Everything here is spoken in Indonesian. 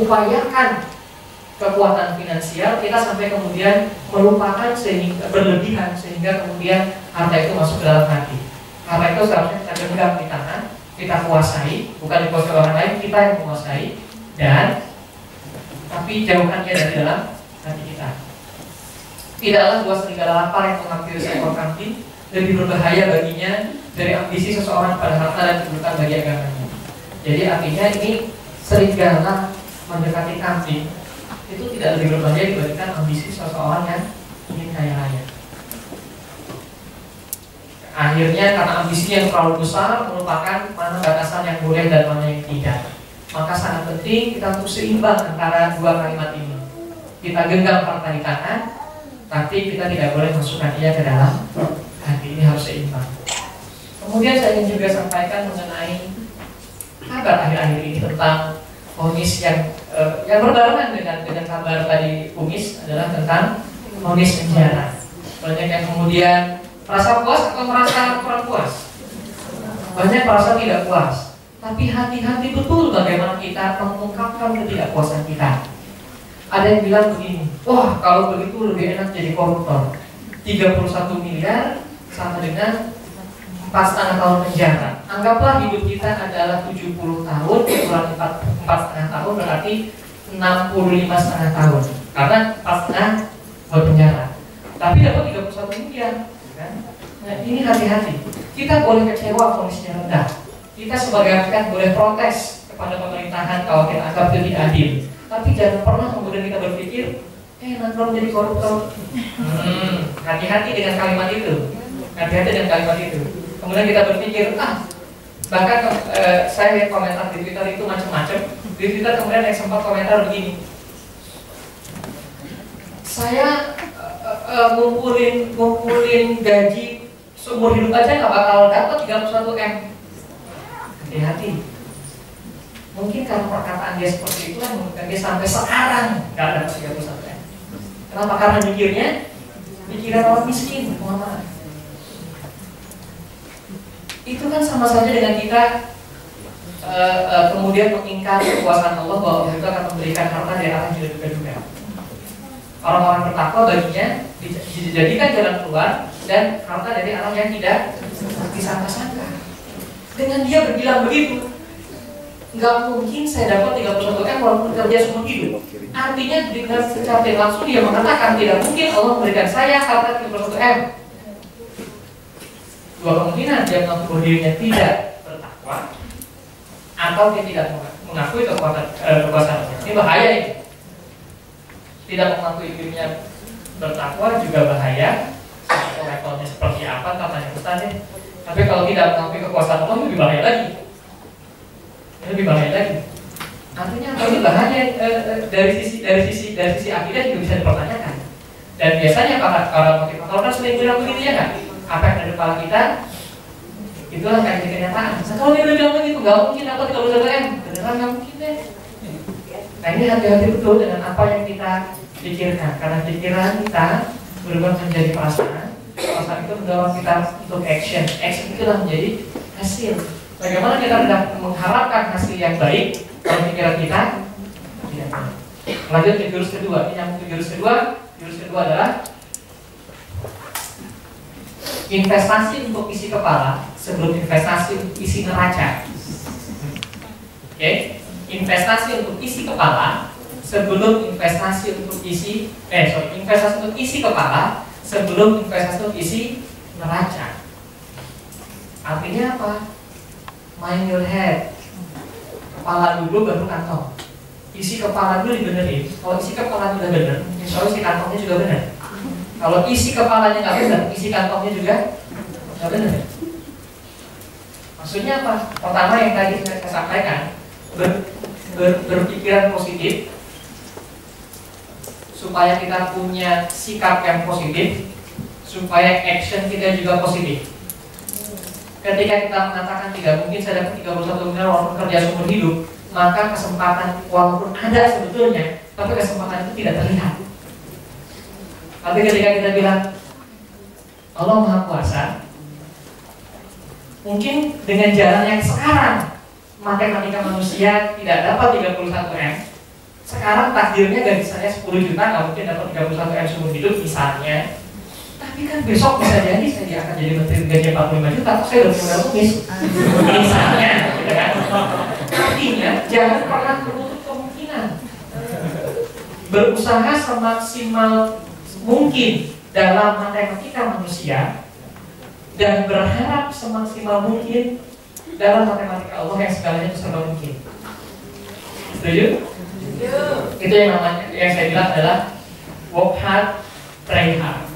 upayakan kekuatan finansial, kita sampai kemudian melupakan sehingga berlebihan sehingga kemudian harta itu masuk ke dalam hati. Harta itu seharusnya kita genggam di tangan, kita kuasai, bukan dikuasai orang lain, kita yang menguasai, dan tapi jauhkannya dari dalam hati kita. Tidaklah dua serigala lapar yang mengambil seekor kambing lebih berbahaya baginya dari ambisi seseorang pada harta dan kedudukan bagi agamanya. Jadi artinya ini serigala mendekati kambing itu tidak lebih berbahaya dibandingkan ambisi seseorang yang ingin kaya raya. Akhirnya karena ambisinya yang terlalu besar melupakan mana batasan yang boleh dan mana yang tidak. Maka sangat penting kita untuk seimbang antara dua kalimat ini. Kita genggam harta di tangan, tapi kita tidak boleh masukkan ia ke dalam hati. Ini harus seimbang. Kemudian saya ingin juga sampaikan mengenai kabar akhir-akhir ini tentang vonis yang berbarengan dengan kabar tadi kumis adalah tentang vonis penjara. Banyak yang kemudian merasa puas atau merasa kurang puas. Banyak merasa tidak puas. Tapi hati-hati betul bagaimana kita mengungkapkan ketidakpuasan kita. Ada yang bilang begini, wah kalau begitu lebih enak jadi koruptor. 31 miliar sama dengan 4,5 tahun penjara. Anggaplah hidup kita adalah 70 tahun kurang 4,5 tahun berarti 65,5 tahun. Karena 4,5 buat penjara. Tapi dapat 31 miliar kan? Nah ini hati-hati. Kita boleh kecewa vonisnya rendah. Kita sebagai rakyat boleh protes kepada pemerintahan kalau kita anggap itu tidak adil. Tapi jangan pernah kemudian kita berpikir, nanti menjadi koruptor. Hati-hati dengan kalimat itu. Hati-hati dengan kalimat itu. Kemudian kita berpikir, bahkan saya lihat komentar di Twitter itu macam-macam. Di Twitter kemudian yang sempat komentar begini, saya ngumpulin gaji seumur hidup aja nggak bakal dapat 31 M. Hati-hati. Mungkin karena perkataan dia seperti itu kan dia sampai sekarang nggak dapat 31 M. Kenapa? Karena mikiran orang miskin, Muhammad. Itu kan sama saja dengan kita kemudian mengingkari kekuasaan Allah bahwa Allah itu akan memberikan harta dari arah yang tidak duga-duga. Orang-orang bertakwa baginya dijadikan jalan keluar dan harta dari arah yang tidak disangka-sangka. Dengan dia berbilang begitu, nggak mungkin saya dapat 31 M walaupun kerja seumur hidup. Artinya dengan secara langsung dia mengatakan tidak mungkin Allah memberikan saya harta 31 M. Dua kemungkinan, dia mengaku dirinya tidak bertakwa atau dia tidak mengakui kekuasaan. Ini bahaya ini. Tidak mengakui dirinya bertakwa juga bahaya. Atau levelnya seperti apa katanya Ustaz ya. Tapi kalau tidak mengakui kekuasaan Allah lebih bahaya lagi. Ini lebih bahaya lagi. Artinya ini bahaya dari sisi akidah juga bisa dipertanyakan. Dan biasanya para motivator kan sering bilang begitu ya kan? Apa yang ada di kepala kita itulah kayak kenyataan. Kalau dia udah bilang begitu, nggak mungkin dapat 31 M. Beneran nggak mungkin deh. Nah ini hati-hati betul dengan apa yang kita pikirkan. Karena pikiran kita berubah menjadi perasaan. Perasaan itu mendorong kita untuk action. Action itulah menjadi hasil. Bagaimana kita hendak mengharapkan hasil yang baik dalam pikiran kita? Tidak. Lanjut ke jurus kedua. Ini nyambung ke jurus kedua. Jurus kedua adalah investasi untuk isi kepala sebelum investasi untuk isi neraca. Oke? Investasi untuk isi kepala sebelum investasi untuk investasi untuk isi kepala sebelum investasi untuk isi neraca. Artinya apa? Mind your head. Kepala dulu baru kantong. Isi kepala dulu dibenerin. Kalau isi kepala sudah benar, insya Allah isi kantongnya juga benar. Kalau isi kepalanya nggak benar, isi kantongnya juga nggak benar. Maksudnya apa? Pertama yang tadi saya sampaikan, berpikiran positif supaya kita punya sikap yang positif, supaya action kita juga positif. Ketika kita mengatakan tidak mungkin saya dapat 31 miliar walaupun kerja seumur hidup, maka kesempatan walaupun ada sebetulnya, tapi kesempatan itu tidak terlihat. Tapi ketika kita bilang Allah Maha Kuasa, mungkin dengan jalan yang sekarang matematika manusia tidak dapat 31 M, Sekarang takdirnya gaji saya 10 juta, nggak mungkin dapat 31 M seumur hidup misalnya. Tapi kan besok bisa jadi saya akan jadi menteri gaji 45 juta, atau saya udah punya tumis. Misalnya, gitu kan? Artinya jangan pernah menutup kemungkinan. Berusaha semaksimal mungkin dalam matematika manusia dan berharap semaksimal mungkin dalam matematika Allah yang segalanya itu serba mungkin. Setuju? Itu yang namanya, yang saya bilang adalah work hard, pray hard.